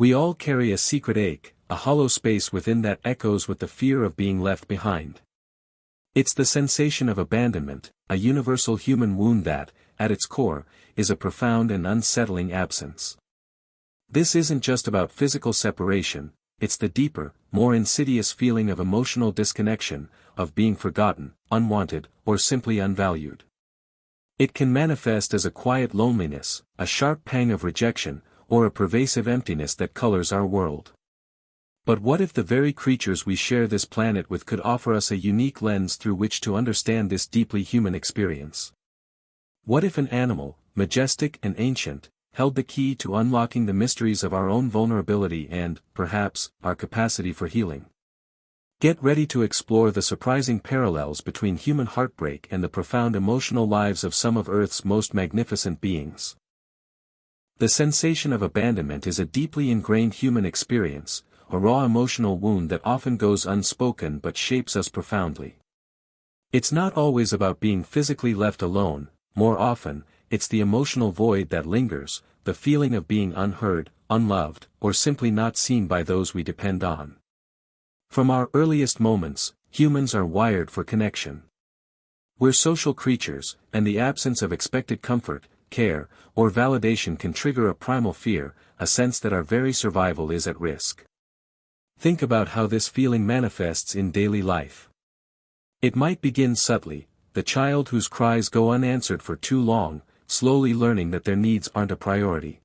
We all carry a secret ache, a hollow space within that echoes with the fear of being left behind. It's the sensation of abandonment, a universal human wound that, at its core, is a profound and unsettling absence. This isn't just about physical separation, it's the deeper, more insidious feeling of emotional disconnection, of being forgotten, unwanted, or simply unvalued. It can manifest as a quiet loneliness, a sharp pang of rejection, or a pervasive emptiness that colors our world. But what if the very creatures we share this planet with could offer us a unique lens through which to understand this deeply human experience? What if an animal, majestic and ancient, held the key to unlocking the mysteries of our own vulnerability and, perhaps, our capacity for healing? Get ready to explore the surprising parallels between human heartbreak and the profound emotional lives of some of Earth's most magnificent beings. The sensation of abandonment is a deeply ingrained human experience, a raw emotional wound that often goes unspoken but shapes us profoundly. It's not always about being physically left alone, more often, it's the emotional void that lingers, the feeling of being unheard, unloved, or simply not seen by those we depend on. From our earliest moments, humans are wired for connection. We're social creatures, and the absence of expected comfort, care, or validation can trigger a primal fear, a sense that our very survival is at risk. Think about how this feeling manifests in daily life. It might begin subtly, the child whose cries go unanswered for too long, slowly learning that their needs aren't a priority.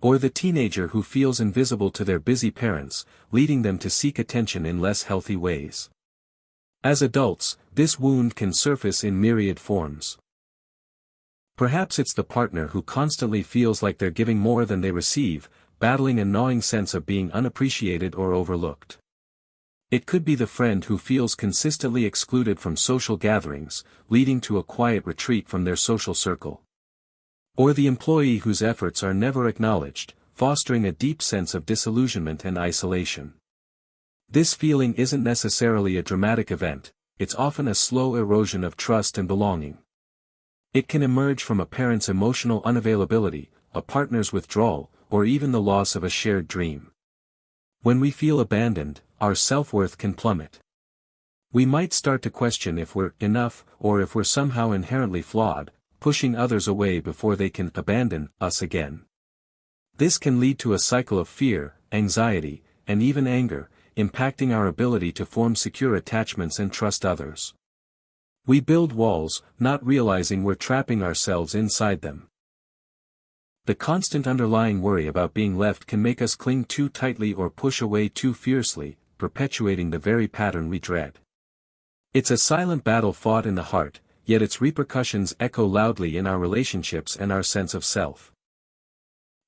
Or the teenager who feels invisible to their busy parents, leading them to seek attention in less healthy ways. As adults, this wound can surface in myriad forms. Perhaps it's the partner who constantly feels like they're giving more than they receive, battling a gnawing sense of being unappreciated or overlooked. It could be the friend who feels consistently excluded from social gatherings, leading to a quiet retreat from their social circle. Or the employee whose efforts are never acknowledged, fostering a deep sense of disillusionment and isolation. This feeling isn't necessarily a dramatic event, it's often a slow erosion of trust and belonging. It can emerge from a parent's emotional unavailability, a partner's withdrawal, or even the loss of a shared dream. When we feel abandoned, our self-worth can plummet. We might start to question if we're enough, or if we're somehow inherently flawed, pushing others away before they can abandon us again. This can lead to a cycle of fear, anxiety, and even anger, impacting our ability to form secure attachments and trust others. We build walls, not realizing we're trapping ourselves inside them. The constant underlying worry about being left can make us cling too tightly or push away too fiercely, perpetuating the very pattern we dread. It's a silent battle fought in the heart, yet its repercussions echo loudly in our relationships and our sense of self.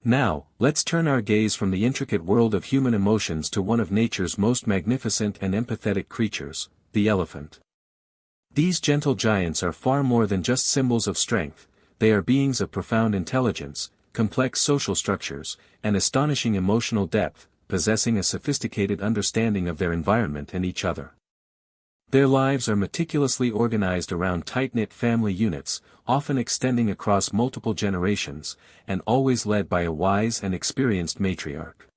Now, let's turn our gaze from the intricate world of human emotions to one of nature's most magnificent and empathetic creatures, the elephant. These gentle giants are far more than just symbols of strength, they are beings of profound intelligence, complex social structures, and astonishing emotional depth, possessing a sophisticated understanding of their environment and each other. Their lives are meticulously organized around tight-knit family units, often extending across multiple generations, and always led by a wise and experienced matriarch.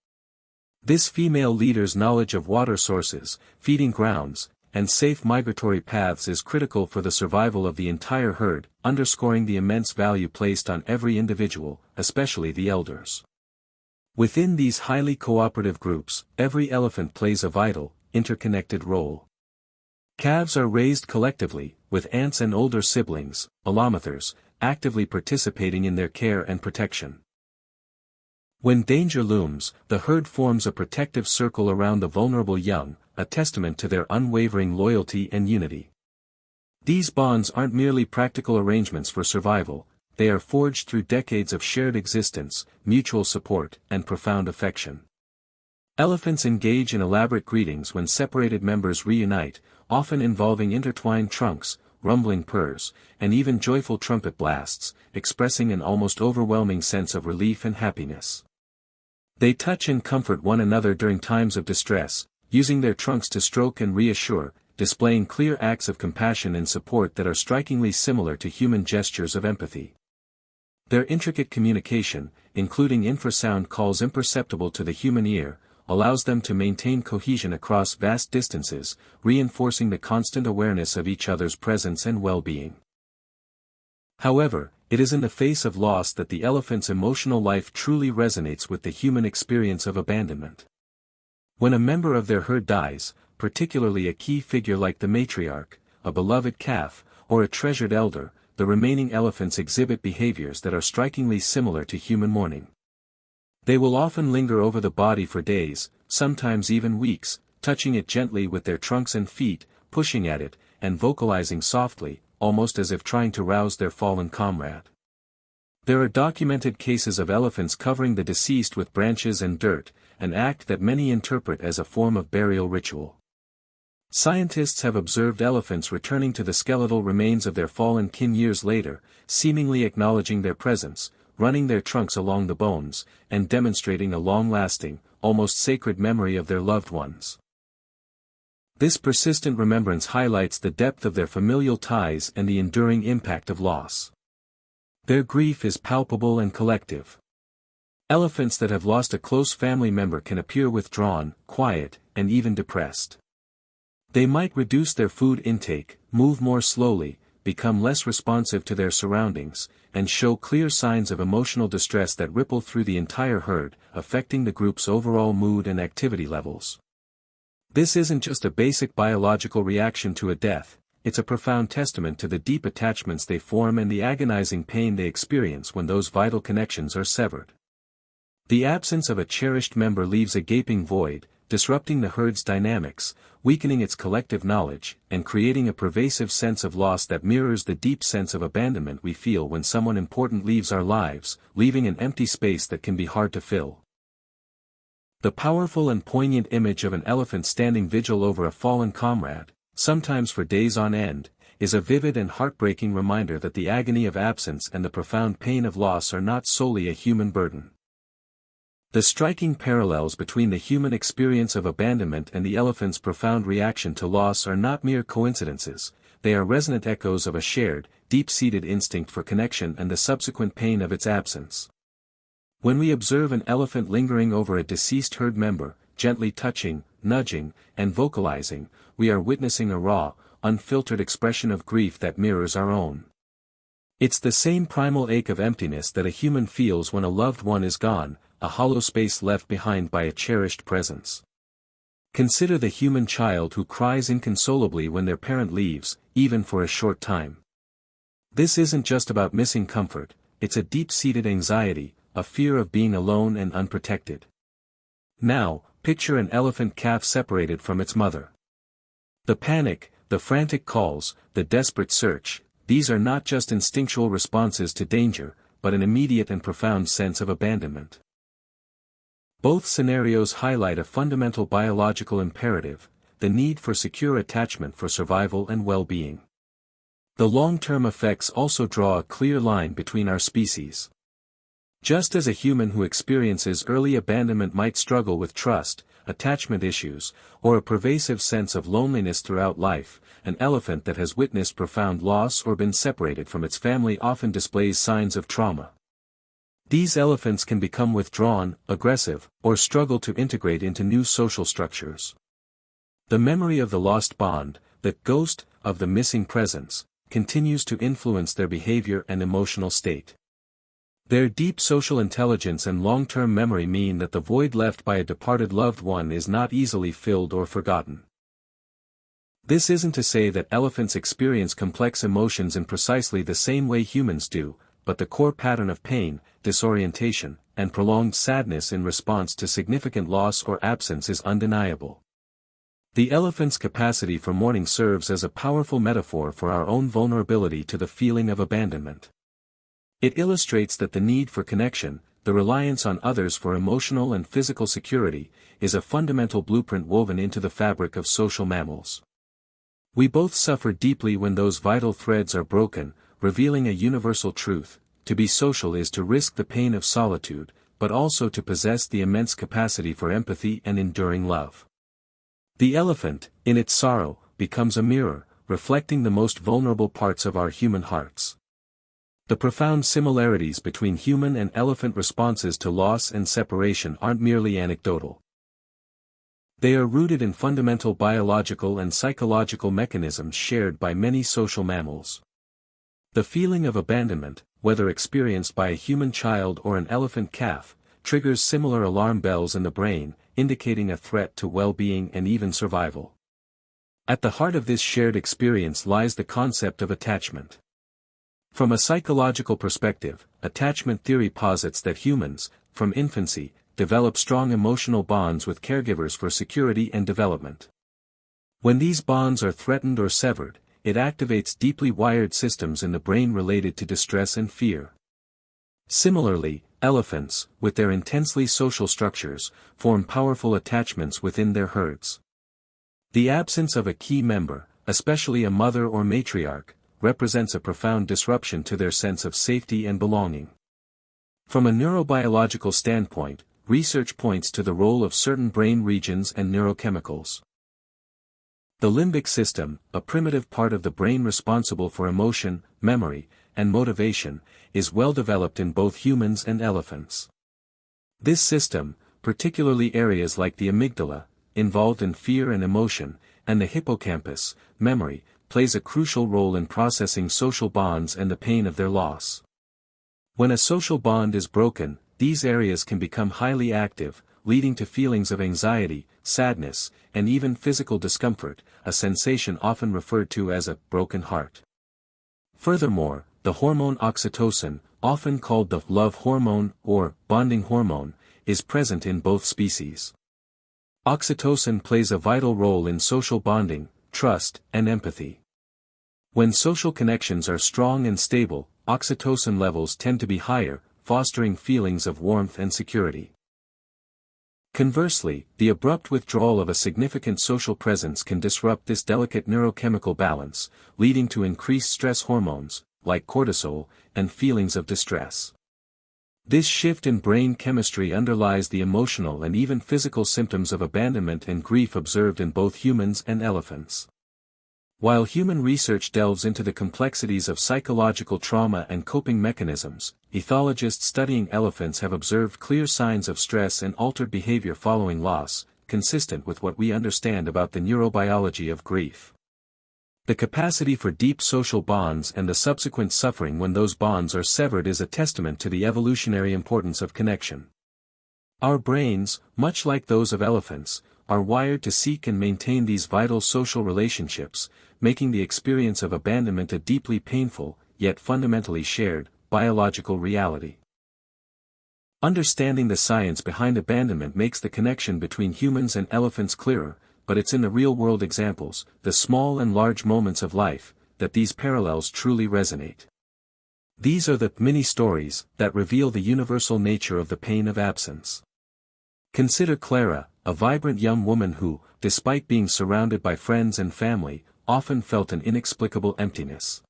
This female leader's knowledge of water sources, feeding grounds, and safe migratory paths is critical for the survival of the entire herd, underscoring the immense value placed on every individual, especially the elders. Within these highly cooperative groups, every elephant plays a vital, interconnected role. Calves are raised collectively, with aunts and older siblings, alamothers, actively participating in their care and protection. When danger looms, the herd forms a protective circle around the vulnerable young, a testament to their unwavering loyalty and unity. These bonds aren't merely practical arrangements for survival, they are forged through decades of shared existence, mutual support, and profound affection. Elephants engage in elaborate greetings when separated members reunite, often involving intertwined trunks, rumbling purrs, and even joyful trumpet blasts, expressing an almost overwhelming sense of relief and happiness. They touch and comfort one another during times of distress, using their trunks to stroke and reassure, displaying clear acts of compassion and support that are strikingly similar to human gestures of empathy. Their intricate communication, including infrasound calls imperceptible to the human ear, allows them to maintain cohesion across vast distances, reinforcing the constant awareness of each other's presence and well-being. However, it is in the face of loss that the elephant's emotional life truly resonates with the human experience of abandonment. When a member of their herd dies, particularly a key figure like the matriarch, a beloved calf, or a treasured elder, the remaining elephants exhibit behaviors that are strikingly similar to human mourning. They will often linger over the body for days, sometimes even weeks, touching it gently with their trunks and feet, pushing at it, and vocalizing softly, almost as if trying to rouse their fallen comrade. There are documented cases of elephants covering the deceased with branches and dirt, an act that many interpret as a form of burial ritual. Scientists have observed elephants returning to the skeletal remains of their fallen kin years later, seemingly acknowledging their presence, running their trunks along the bones, and demonstrating a long-lasting, almost sacred memory of their loved ones. This persistent remembrance highlights the depth of their familial ties and the enduring impact of loss. Their grief is palpable and collective. Elephants that have lost a close family member can appear withdrawn, quiet, and even depressed. They might reduce their food intake, move more slowly, become less responsive to their surroundings, and show clear signs of emotional distress that ripple through the entire herd, affecting the group's overall mood and activity levels. This isn't just a basic biological reaction to a death, it's a profound testament to the deep attachments they form and the agonizing pain they experience when those vital connections are severed. The absence of a cherished member leaves a gaping void, disrupting the herd's dynamics, weakening its collective knowledge, and creating a pervasive sense of loss that mirrors the deep sense of abandonment we feel when someone important leaves our lives, leaving an empty space that can be hard to fill. The powerful and poignant image of an elephant standing vigil over a fallen comrade, sometimes for days on end, is a vivid and heartbreaking reminder that the agony of absence and the profound pain of loss are not solely a human burden. The striking parallels between the human experience of abandonment and the elephant's profound reaction to loss are not mere coincidences, they are resonant echoes of a shared, deep-seated instinct for connection and the subsequent pain of its absence. When we observe an elephant lingering over a deceased herd member, gently touching, nudging, and vocalizing, we are witnessing a raw, unfiltered expression of grief that mirrors our own. It's the same primal ache of emptiness that a human feels when a loved one is gone, a hollow space left behind by a cherished presence. Consider the human child who cries inconsolably when their parent leaves, even for a short time. This isn't just about missing comfort, it's a deep-seated anxiety, a fear of being alone and unprotected. Now, picture an elephant calf separated from its mother. The panic, the frantic calls, the desperate search, these are not just instinctual responses to danger, but an immediate and profound sense of abandonment. Both scenarios highlight a fundamental biological imperative, the need for secure attachment for survival and well-being. The long-term effects also draw a clear line between our species. Just as a human who experiences early abandonment might struggle with trust, attachment issues, or a pervasive sense of loneliness throughout life, an elephant that has witnessed profound loss or been separated from its family often displays signs of trauma. These elephants can become withdrawn, aggressive, or struggle to integrate into new social structures. The memory of the lost bond, the ghost of the missing presence, continues to influence their behavior and emotional state. Their deep social intelligence and long-term memory mean that the void left by a departed loved one is not easily filled or forgotten. This isn't to say that elephants experience complex emotions in precisely the same way humans do, but the core pattern of pain, disorientation, and prolonged sadness in response to significant loss or absence is undeniable. The elephant's capacity for mourning serves as a powerful metaphor for our own vulnerability to the feeling of abandonment. It illustrates that the need for connection, the reliance on others for emotional and physical security, is a fundamental blueprint woven into the fabric of social mammals. We both suffer deeply when those vital threads are broken, revealing a universal truth: to be social is to risk the pain of solitude, but also to possess the immense capacity for empathy and enduring love. The elephant, in its sorrow, becomes a mirror, reflecting the most vulnerable parts of our human hearts. The profound similarities between human and elephant responses to loss and separation aren't merely anecdotal. They are rooted in fundamental biological and psychological mechanisms shared by many social mammals. The feeling of abandonment, whether experienced by a human child or an elephant calf, triggers similar alarm bells in the brain, indicating a threat to well-being and even survival. At the heart of this shared experience lies the concept of attachment. From a psychological perspective, attachment theory posits that humans, from infancy, develop strong emotional bonds with caregivers for security and development. When these bonds are threatened or severed, it activates deeply wired systems in the brain related to distress and fear. Similarly, elephants, with their intensely social structures, form powerful attachments within their herds. The absence of a key member, especially a mother or matriarch, represents a profound disruption to their sense of safety and belonging. From a neurobiological standpoint, research points to the role of certain brain regions and neurochemicals. The limbic system, a primitive part of the brain responsible for emotion, memory, and motivation, is well developed in both humans and elephants. This system, particularly areas like the amygdala, involved in fear and emotion, and the hippocampus, memory, plays a crucial role in processing social bonds and the pain of their loss. When a social bond is broken, these areas can become highly active, leading to feelings of anxiety, sadness, and even physical discomfort, a sensation often referred to as a broken heart. Furthermore, the hormone oxytocin, often called the love hormone or bonding hormone, is present in both species. Oxytocin plays a vital role in social bonding, trust, and empathy. When social connections are strong and stable, oxytocin levels tend to be higher, fostering feelings of warmth and security. Conversely, the abrupt withdrawal of a significant social presence can disrupt this delicate neurochemical balance, leading to increased stress hormones, like cortisol, and feelings of distress. This shift in brain chemistry underlies the emotional and even physical symptoms of abandonment and grief observed in both humans and elephants. While human research delves into the complexities of psychological trauma and coping mechanisms, ethologists studying elephants have observed clear signs of stress and altered behavior following loss, consistent with what we understand about the neurobiology of grief. The capacity for deep social bonds and the subsequent suffering when those bonds are severed is a testament to the evolutionary importance of connection. Our brains, much like those of elephants, are wired to seek and maintain these vital social relationships, making the experience of abandonment a deeply painful, yet fundamentally shared, biological reality. Understanding the science behind abandonment makes the connection between humans and elephants clearer, but it's in the real-world examples, the small and large moments of life, that these parallels truly resonate. These are the mini-stories that reveal the universal nature of the pain of absence. Consider Clara, a vibrant young woman who, despite being surrounded by friends and family, often felt an inexplicable emptiness.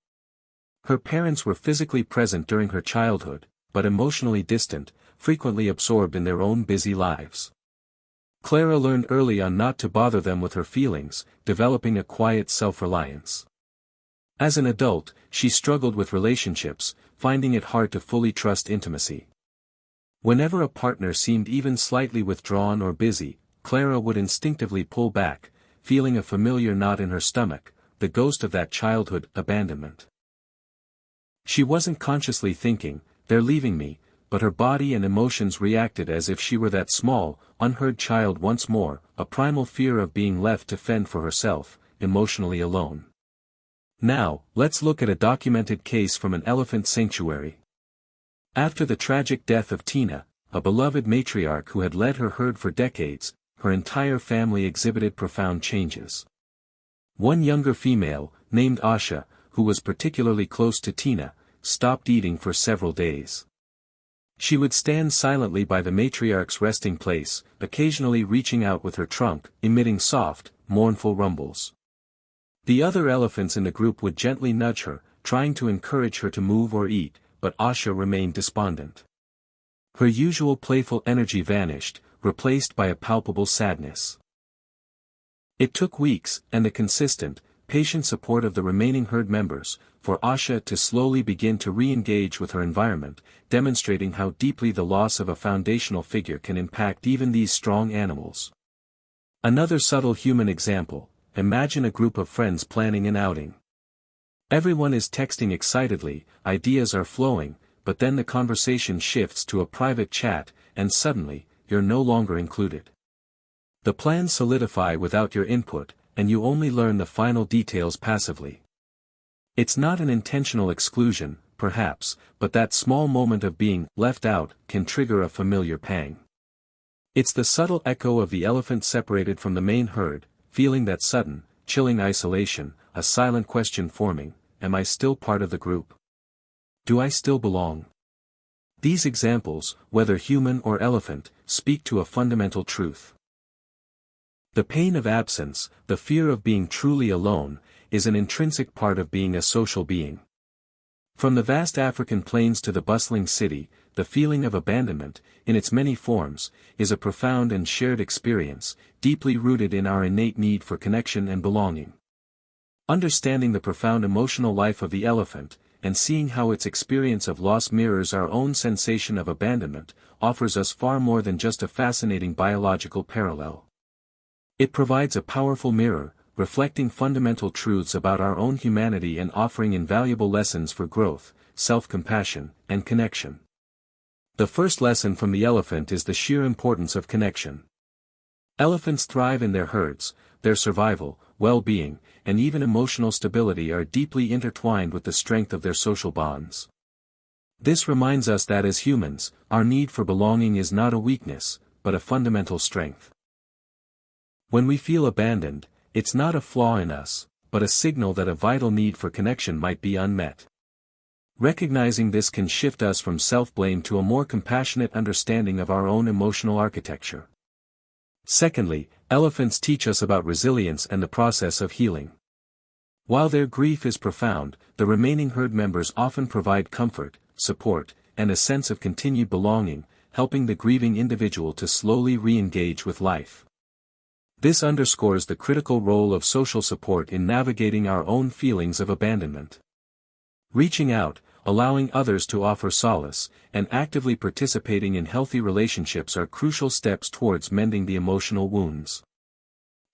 Her parents were physically present during her childhood, but emotionally distant, frequently absorbed in their own busy lives. Clara learned early on not to bother them with her feelings, developing a quiet self-reliance. As an adult, she struggled with relationships, finding it hard to fully trust intimacy. Whenever a partner seemed even slightly withdrawn or busy, Clara would instinctively pull back, feeling a familiar knot in her stomach, the ghost of that childhood abandonment. She wasn't consciously thinking, "They're leaving me," but her body and emotions reacted as if she were that small, unheard child once more, a primal fear of being left to fend for herself, emotionally alone. Now, let's look at a documented case from an elephant sanctuary. After the tragic death of Tina, a beloved matriarch who had led her herd for decades, her entire family exhibited profound changes. One younger female, named Asha, who was particularly close to Tina, stopped eating for several days. She would stand silently by the matriarch's resting place, occasionally reaching out with her trunk, emitting soft, mournful rumbles. The other elephants in the group would gently nudge her, trying to encourage her to move or eat, but Asha remained despondent. Her usual playful energy vanished, replaced by a palpable sadness. It took weeks, and a consistent, patient support of the remaining herd members, for Asha to slowly begin to re-engage with her environment, demonstrating how deeply the loss of a foundational figure can impact even these strong animals. Another subtle human example: imagine a group of friends planning an outing. Everyone is texting excitedly, ideas are flowing, but then the conversation shifts to a private chat, and suddenly, you're no longer included. The plans solidify without your input, and you only learn the final details passively. It's not an intentional exclusion, perhaps, but that small moment of being left out can trigger a familiar pang. It's the subtle echo of the elephant separated from the main herd, feeling that sudden, chilling isolation, a silent question forming: am I still part of the group? Do I still belong? These examples, whether human or elephant, speak to a fundamental truth. The pain of absence, the fear of being truly alone, is an intrinsic part of being a social being. From the vast African plains to the bustling city, the feeling of abandonment, in its many forms, is a profound and shared experience, deeply rooted in our innate need for connection and belonging. Understanding the profound emotional life of the elephant, and seeing how its experience of loss mirrors our own sensation of abandonment, offers us far more than just a fascinating biological parallel. It provides a powerful mirror, reflecting fundamental truths about our own humanity and offering invaluable lessons for growth, self-compassion, and connection. The first lesson from the elephant is the sheer importance of connection. Elephants thrive in their herds; their survival, well-being, and even emotional stability are deeply intertwined with the strength of their social bonds. This reminds us that as humans, our need for belonging is not a weakness, but a fundamental strength. When we feel abandoned, it's not a flaw in us, but a signal that a vital need for connection might be unmet. Recognizing this can shift us from self-blame to a more compassionate understanding of our own emotional architecture. Secondly, elephants teach us about resilience and the process of healing. While their grief is profound, the remaining herd members often provide comfort, support, and a sense of continued belonging, helping the grieving individual to slowly re-engage with life. This underscores the critical role of social support in navigating our own feelings of abandonment. Reaching out, allowing others to offer solace, and actively participating in healthy relationships are crucial steps towards mending the emotional wounds.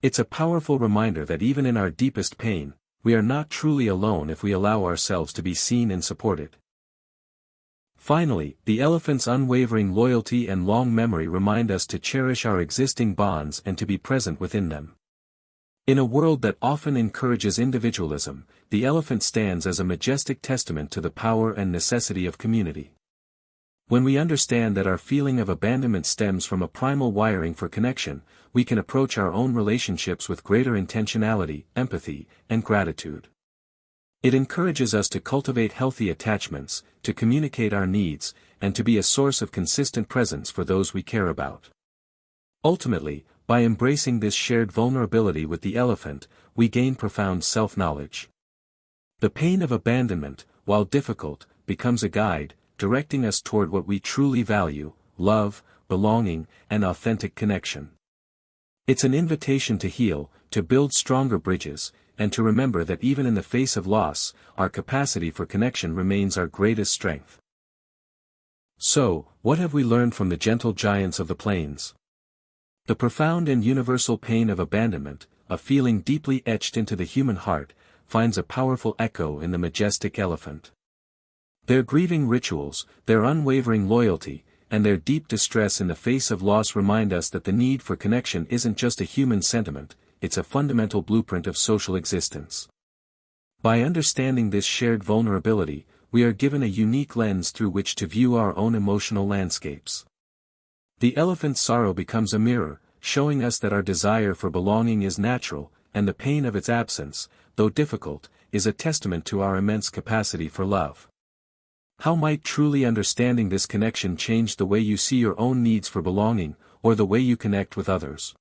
It's a powerful reminder that even in our deepest pain, we are not truly alone if we allow ourselves to be seen and supported. Finally, the elephant's unwavering loyalty and long memory remind us to cherish our existing bonds and to be present within them. In a world that often encourages individualism, the elephant stands as a majestic testament to the power and necessity of community. When we understand that our feeling of abandonment stems from a primal wiring for connection, we can approach our own relationships with greater intentionality, empathy, and gratitude. It encourages us to cultivate healthy attachments, to communicate our needs, and to be a source of consistent presence for those we care about. Ultimately, by embracing this shared vulnerability with the elephant, we gain profound self-knowledge. The pain of abandonment, while difficult, becomes a guide, directing us toward what we truly value: love, belonging, and authentic connection. It's an invitation to heal, to build stronger bridges, and to remember that even in the face of loss, our capacity for connection remains our greatest strength. So, what have we learned from the gentle giants of the plains? The profound and universal pain of abandonment, a feeling deeply etched into the human heart, finds a powerful echo in the majestic elephant. Their grieving rituals, their unwavering loyalty, and their deep distress in the face of loss remind us that the need for connection isn't just a human sentiment, it's a fundamental blueprint of social existence. By understanding this shared vulnerability, we are given a unique lens through which to view our own emotional landscapes. The elephant's sorrow becomes a mirror, showing us that our desire for belonging is natural, and the pain of its absence, though difficult, is a testament to our immense capacity for love. How might truly understanding this connection change the way you see your own needs for belonging, or the way you connect with others?